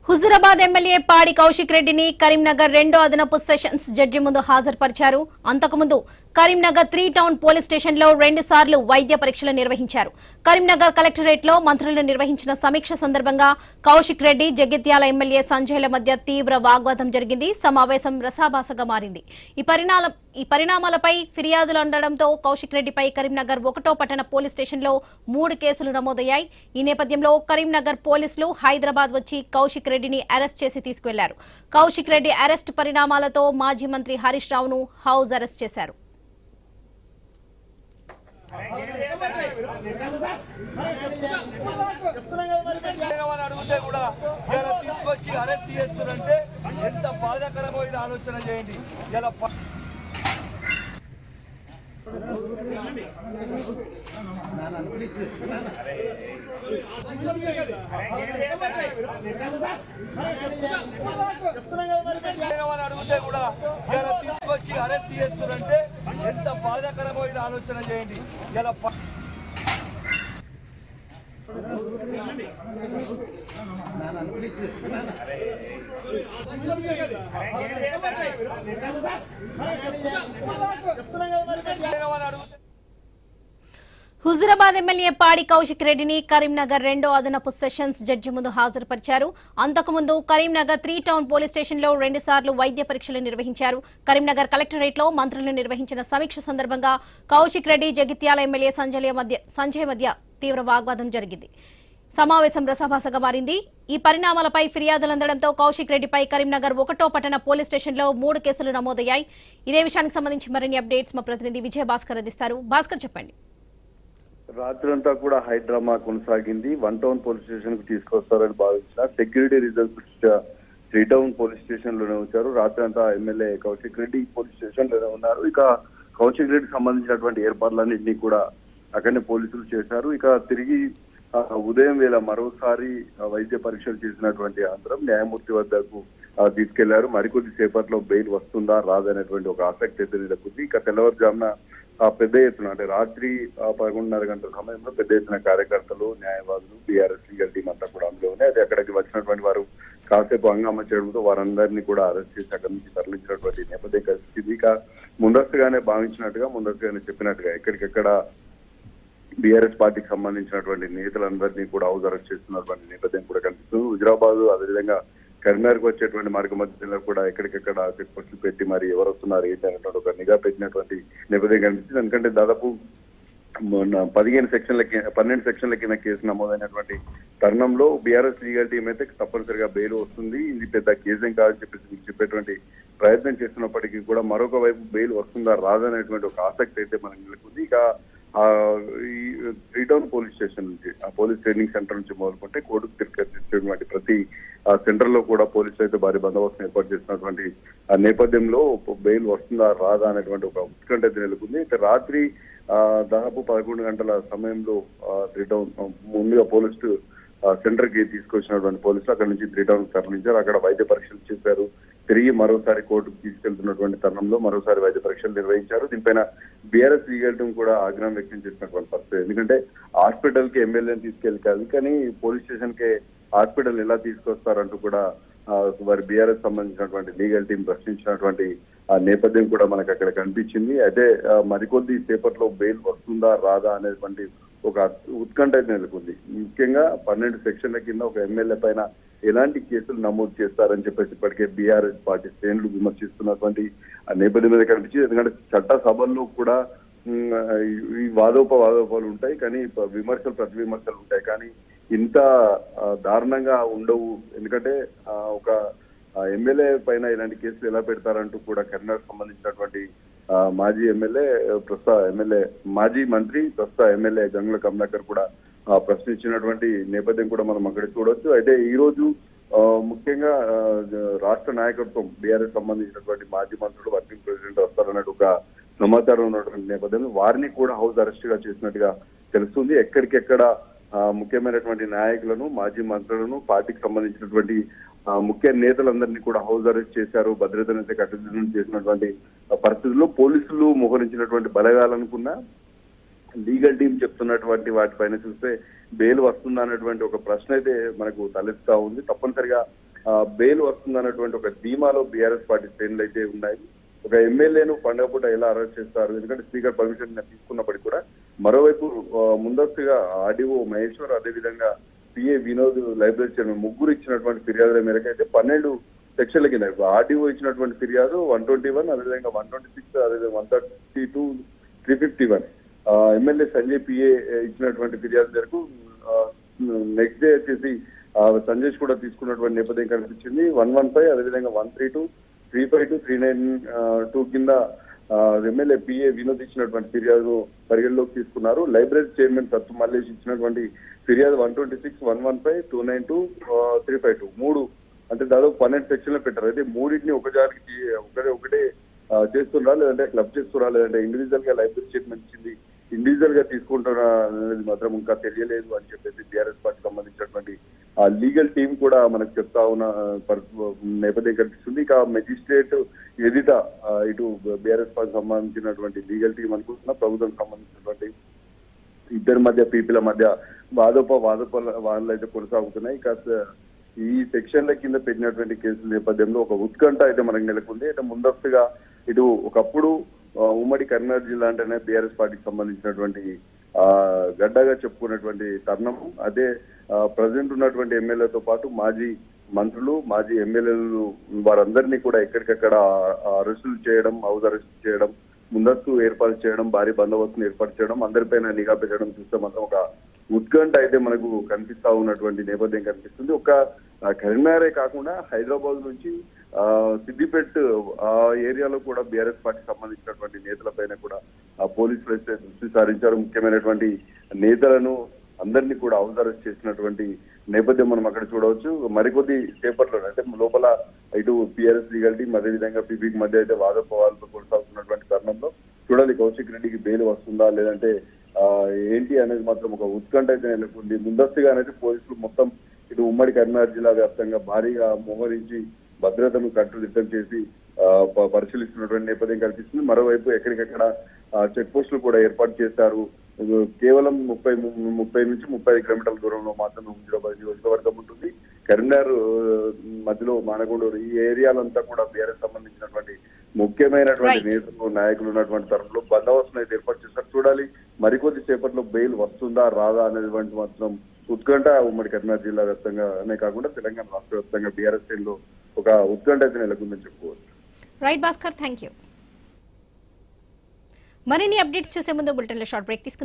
Huzurabad MLA పాడి కౌశిక్ రెడ్డిని కరీంనగర్ రెండో అదనపు సెషన్స్ జడ్జి ముందు హాజరుపరిచారు. అంతకుముందు కరీంనగర్ 3 టౌన్ పోలీస్ స్టేషన్లో 2 సార్లు వైద్య పరీక్షలు నిర్వహించారు. కరీంనగర్ కలెక్టరేట్లో మంత్రులు నిర్వహించిన సమీక్ష సందర్భంగా కౌశిక్ రెడ్డి, జగిత్యాల ఎమ్మెల్యే సంజయ్ల మధ్య తీవ్ర వాగ్వాదం జరిగింది. సమావేశం రసాభాసగా మారింది. ఈ పరిణామాలపై ఫిర్యాదులు అందడంతో కౌశిక్ రెడ్డిపై కరీంనగర్ 1వ పట్టణ పోలీస్ స్టేషన్లో 3 కేసులు నమోదయ్యాయి. ఈ నేపథ్యంలో కరీంనగర్ పోలీసులు హైదరాబాద్ వచ్చి కౌశిక్ రెడ్డిని అరెస్ట్ చేసి తీసుకెళ్లారు. కౌశిక్ రెడ్డి అరెస్ట్ పరిణామాలతో మాజీ మంత్రి హరీష్ రావును హౌస్ అరెస్ట్ చేశారు. అడిగితే కూడా ఇలా తీసుకొచ్చి అరెస్ట్ చేస్తున్నారంటే ఎంత బాధాకరమో ఇది ఆలోచన చేయండి. ఇలా అడిగితే కూడా ఇలా తీసుకొచ్చి అరెస్ట్ చేస్తున్నారంటే ఎంత బాధాకరమో ఇది ఆలోచన చేయండి. ఇలా హుజూరాబాద్ ఎమ్మెల్యే పాడి కౌశిక్ రెడ్డిని కరీంనగర్ రెండో అదనపు సెషన్స్ జడ్జి ముందు హాజరుపరిచారు. అంతకుముందు కరీంనగర్ 3 టౌన్ పోలీస్ స్టేషన్లో 2 సార్లు వైద్య పరీక్షలు నిర్వహించారు. కరీంనగర్ కలెక్టరేట్లో మంత్రులు నిర్వహించిన సమీక్ష సందర్భంగా కౌశిక్ రెడ్డి, జగిత్యాల ఎమ్మెల్యే సంజయ్ మధ్య తీవ్ర వాగ్వాదం జరిగింది. సమావేశం రసాభాసగా మారింది. ఈ పరిణామాలపై ఫిర్యాదులు అందడంతో కౌశిక్ రెడ్డిపై కరీంనగర్ 1వ పట్టణ పోలీస్ స్టేషన్లో 3 కేసులు నమోదయ్యాయి. ఇదే విషయానికి సంబంధించి మరిన్ని అప్డేట్స్ మా ప్రతినిధి విజయ భాస్కర్ అందిస్తారు. భాస్కర్, చెప్పండి. రాత్రంతా కూడా హైడ్రామా కొనసాగింది. 1 టౌన్ పోలీస్ స్టేషన్ కు తీసుకొస్తారని భావించిన security reasons 3 town police station లోనే ఉంచారు. రాత్రి అంతా MLA Kaushik Reddy police station లోనే ఉన్నారు. ఇక కౌశిక్ రెడ్డికి సంబంధించినటువంటి ఏర్పాట్లన్నింటినీ కూడా అక్కడనే పోలీసులు చేశారు. ఇక తిరిగి ఉదయం వేళ మరోసారి వైద్య పరీక్షలు చేసినటువంటి అనంతరం న్యాయమూర్తి వద్దకు తీసుకెళ్లారు. మరికొద్ది సేపట్లో బెయిల్ వస్తుందా రాదనేటువంటి ఒక ఆసక్తి అయితే నెలకొంది. ఇక తెల్లవారుజామున పెద్ద ఎత్తున అంటే రాత్రి 11:30 గంటల సమయంలో పెద్ద ఎత్తున కార్యకర్తలు, న్యాయవాదులు, బీఆర్ఎస్ లీగల్ టీం అంతా కూడా అందులో ఉన్నాయి. అది అక్కడికి వచ్చినటువంటి వారు కాసేపు హంగామా చేయడంతో వారందరినీ కూడా అరెస్ట్ చేసి అక్కడి నుంచి తరలించినటువంటి నేపథ్యం కలిసింది. ఇక ముందస్తుగానే ముందస్తుగానే చెప్పినట్టుగా ఎక్కడికెక్కడ బీఆర్ఎస్ పార్టీకి సంబంధించినటువంటి నేతలందరినీ కూడా హౌస్ అరెస్ట్ చేస్తున్నటువంటి నేపథ్యం కూడా కనిపిస్తుంది. హుజూరాబాద్ అదేవిధంగా కరీంనగర్కి వచ్చేటువంటి మార్గ మధ్యలో కూడా ఎక్కడికెక్కడ చెక్ పోస్టులు పెట్టి మరి ఎవరు వస్తున్నారు ఏంటి అనేటువంటి ఒక నిఘా పెట్టినటువంటి నేపథ్యం కనిపిస్తుంది. ఎందుకంటే దాదాపు 12 సెక్షన్ల కింద కేసు నమోదైనటువంటి తరుణంలో బీఆర్ఎస్ లీగల్ టీం అయితే తప్పనిసరిగా బెయిల్ వస్తుంది, ఇది పెద్ద కేసేం కాదని చెప్పేసి చెప్పేటువంటి ప్రయత్నం చేస్తున్నప్పటికీ కూడా మరొక వైపు బెయిల్ వస్తుందా రాదనేటువంటి ఒక ఆసక్తి అయితే మనకు నెలకొంది. ఇక ఈ 3 టౌన్ పోలీస్ స్టేషన్ నుంచి ఆ పోలీస్ ట్రైనింగ్ సెంటర్ నుంచి మొదలుకుంటే కోర్టుకు తిరిగి ప్రతి సెంటర్ లో కూడా పోలీసులు అయితే భారీ బందోబస్తు ఏర్పాటు చేసినటువంటి నేపథ్యంలో బెయిల్ వస్తుందా రాదా అనేటువంటి ఒక ఉత్కంఠ అయితే నెలకొంది. ఇక రాత్రి దాదాపు 11 గంటల సమయంలో 3 టౌన్ ముందుగా పోలీసు సెంటర్ కి తీసుకొచ్చినటువంటి పోలీసులు అక్కడ నుంచి 3 టౌన్ తరలించారు. అక్కడ వైద్య పరీక్షలు చేశారు. తిరిగి మరోసారి కోర్టుకు తీసుకెళ్తున్నటువంటి తరుణంలో మరోసారి వైద్య పరీక్షలు నిర్వహించారు. దీనిపైన బీఆర్ఎస్ లీగల్ టీం కూడా ఆగ్రహం వ్యక్తం చేసినటువంటి పరిస్థితి. ఎందుకంటే హాస్పిటల్ కి ఎమ్మెల్యేని తీసుకెళ్ళి కానీ పోలీస్ స్టేషన్ కి హాస్పిటల్ ఎలా తీసుకొస్తారంటూ కూడా వారి బీఆర్ఎస్ సంబంధించినటువంటి లీగల్ టీం ప్రశ్నించినటువంటి నేపథ్యం కూడా మనకు అక్కడ కనిపించింది. అయితే మరికొద్ది సేపట్లో బెయిల్ వస్తుందా రాదా అనేటువంటి ఒక ఉత్కంఠ అయితే నెలకొంది. ముఖ్యంగా 12 సెక్షన్ల కింద ఒక ఎమ్మెల్యే పైన ఎలాంటి కేసులు నమోదు చేస్తారని చెప్పేసి ఇప్పటికే బీఆర్ఎస్ పార్టీ శ్రేణులు విమర్శిస్తున్నటువంటి నేపథ్యం మీద కనిపించింది. ఎందుకంటే చట్ట సభల్లో కూడా ఈ వాదోపాలు ఉంటాయి, కానీ విమర్శలు ప్రతి విమర్శలు ఉంటాయి, కానీ ఇంత దారుణంగా ఉండవు. ఎందుకంటే ఒక ఎమ్మెల్యే పైన ఇలాంటి కేసులు ఎలా పెడతారంటూ కూడా కరీంనగర్ సంబంధించినటువంటి మాజీ మంత్రి ప్రస్తుత ఎమ్మెల్యే గంగుల కమలాకర్ కూడా ప్రశ్నించినటువంటి నేపథ్యం కూడా మనం అక్కడ చూడొచ్చు. అయితే ఈ రోజు ముఖ్యంగా రాష్ట్ర నాయకత్వం బీఆర్ఎస్ సంబంధించినటువంటి మాజీ మంత్రులు, వర్కింగ్ ప్రెసిడెంట్ వస్తారన్నట్టు ఒక సమాచారం ఉన్నటువంటి నేపథ్యంలో వారిని కూడా హౌస్ అరెస్ట్ గా చేసినట్టుగా తెలుస్తుంది. ఎక్కడికెక్కడ ముఖ్యమైనటువంటి నాయకులను, మాజీ మంత్రులను, పార్టీకి సంబంధించినటువంటి ముఖ్య నేతలందరినీ కూడా హౌస్ అరెస్ట్ చేశారు. భద్రతనైతే కట్టుదిట్టం చేసినటువంటి పరిస్థితుల్లో పోలీసులు మోహరించినటువంటి బలగాలనుకున్నా లీగల్ టీం చెప్తున్నటువంటి వాటిపైన చూస్తే బెయిల్ వస్తుందా అనేటువంటి ఒక ప్రశ్న అయితే మనకు తలెత్తుతా ఉంది. తప్పనిసరిగా బెయిల్ వస్తుందన్నటువంటి ఒక ధీమాలో బీఆర్ఎస్ పార్టీ శ్రేణులు అయితే ఉన్నాయి. ఒక ఎమ్మెల్యేను పండుగ పూట ఎలా అరెస్ట్ చేస్తారు, ఎందుకంటే స్పీకర్ పర్మిషన్ తీసుకున్నప్పటికీ కూడా మరోవైపు ముందస్తుగా ఆర్డీఓ మహేశ్వర్, అదేవిధంగా పిఏ వినోద్, లైబ్రరీ చైర్మన్ ముగ్గురు ఇచ్చినటువంటి ఫిర్యాదుల మేరకు అయితే 12 సెక్షన్ల కింద ఆర్డీఓ ఇచ్చినటువంటి ఫిర్యాదు 121, అదేవిధంగా 126, అదేవిధంగా 132, 351, ఎమ్మెల్యే సంజయ్ పిఏ ఇచ్చినటువంటి ఫిర్యాదు మేరకు నెక్స్ట్ డే వచ్చేసి సంజయ్ కూడా తీసుకున్నటువంటి నేపథ్యం కనిపించింది. 115, అదేవిధంగా 132, 352, 392 కింద ఎమ్మెల్యే పిఏ వినోద్ ఇచ్చినటువంటి ఫిర్యాదు పరిగణలోకి తీసుకున్నారు. లైబ్రరీ చైర్మన్ సత్తు మల్లేష్ ఇచ్చినటువంటి ఫిర్యాదు 126, 115, 292, 352 3 అంటే దాదాపు 12 సెక్షన్లు పెట్టారు. అయితే మూడింటిని ఒకటే చేస్తున్నా, లేదంటే క్లబ్ చేస్తున్నా, లేదంటే ఇండివిజువల్ గా లైబ్రరీ చైర్మన్ ఇచ్చింది ఇండివిజువల్ గా తీసుకుంటున్నా అనేది మాత్రం ఇంకా తెలియలేదు అని చెప్పేసి బీఆర్ఎస్ పార్టీ సంబంధించినటువంటి ఆ లీగల్ టీం కూడా మనకు చెప్తా ఉన్న నేపథ్యం కనిపిస్తుంది. ఇక మెజిస్ట్రేట్ ఎదుట ఇటు బీఆర్ఎస్ పార్టీ సంబంధించినటువంటి లీగల్ టీం అనుకుంటున్నా ప్రభుత్వం సంబంధించినటువంటి ఇద్దరి మధ్య పీపీల మధ్య వాదనలు అయితే కొనసాగుతున్నాయి. కాస్త ఈ సెక్షన్ల కింద పెట్టినటువంటి కేసుల నేపథ్యంలో ఒక ఉత్కంఠ అయితే మనకు నెలకొంది. అయితే ముందస్తుగా ఇటు ఒకప్పుడు ఉమ్మడి కరీంనగర్ జిల్లా అంటేనే బీఆర్ఎస్ పార్టీకి సంబంధించినటువంటి గడ్డగా చెప్పుకున్నటువంటి తరుణం. అదే ప్రజెంట్ ఉన్నటువంటి ఎమ్మెల్యేతో పాటు మాజీ మంత్రులు, మాజీ ఎమ్మెల్యేలు వారందరినీ కూడా ఎక్కడికక్కడ అరెస్టులు చేయడం, హౌస్ అరెస్ట్ చేయడం, ముందస్తు ఏర్పాటు చేయడం, భారీ బందోబస్తును ఏర్పాటు చేయడం, అందరిపైన నిఘా పెట్టడం చూస్తే మాత్రం ఒక ఉత్కంఠ అయితే మనకు కనిపిస్తా ఉన్నటువంటి నేపథ్యం కనిపిస్తుంది. ఒక కరీంనగరే కాకుండా హైదరాబాద్ నుంచి సిద్దిపేట్ ఆ ఏరియాలో కూడా బీఆర్ఎస్ పార్టీకి సంబంధించినటువంటి నేతలపైన కూడా పోలీసులు అయితే దృష్టి సారించారు. ముఖ్యమైనటువంటి నేతలను అందరినీ కూడా హౌస్ అరెస్ట్ చేసినటువంటి నేపథ్యం మనం అక్కడ చూడవచ్చు. మరికొద్ది సేపట్లో అంటే లోపల ఇటు పిఆర్ఎస్ లీగల్ టీం, అదేవిధంగా పీపీకి మధ్య అయితే వాదోపవాదాలతో కొనసాగుతున్నటువంటి తరుణంలో చూడాలి కౌశిక్ రెడ్డికి బెయిల్ వస్తుందా లేదంటే ఏంటి అనేది మాత్రం ఒక ఉత్కంఠ అయితే నెలకొంది. ముందస్తుగా అనేది పోలీసులు మొత్తం ఇటు ఉమ్మడి కరీంనగర్ జిల్లా వ్యాప్తంగా భారీగా మోహరించి భద్రతను కట్టుదిట్టం చేసి పరిశీలిస్తున్నటువంటి నేపథ్యం కనిపిస్తుంది. మరోవైపు ఎక్కడికక్కడ చెక్ పోస్టులు కూడా ఏర్పాటు చేశారు. కేవలం 30 నుంచి 35 కిలోమీటర్ల దూరంలో మాత్రమే హుజూరాబాద్ నియోజకవర్గం ఉంటుంది. కరీంనగర్ మధ్యలో మానగూడూరు ఈ ఏరియాలంతా కూడా బీఆర్ఎస్ సంబంధించినటువంటి ముఖ్యమైనటువంటి నేతలు, నాయకులు ఉన్నటువంటి తరంలో బందోబస్తును అయితే ఏర్పాటు చేస్తారు. చూడాలి మరికొద్ది సేపట్లో బెయిల్ వస్తుందా రాదా అనేటువంటి మాత్రం ఉత్కంఠ ఉమ్మడి కరీంనగర్ జిల్లా వ్యాప్తంగానే కాకుండా తెలంగాణ రాష్ట్ర వ్యాప్తంగా బీఆర్ఎస్ లో ఒక ఉత్కంఠ అయితే నెలకొందని చెప్పుకోవచ్చు. Right Bhaskar, thank you. మరిన్ని అప్డేట్స్ చూసే ముందు బులెటిన్లో షార్ట్ బ్రేక్ తీసుకుందాం.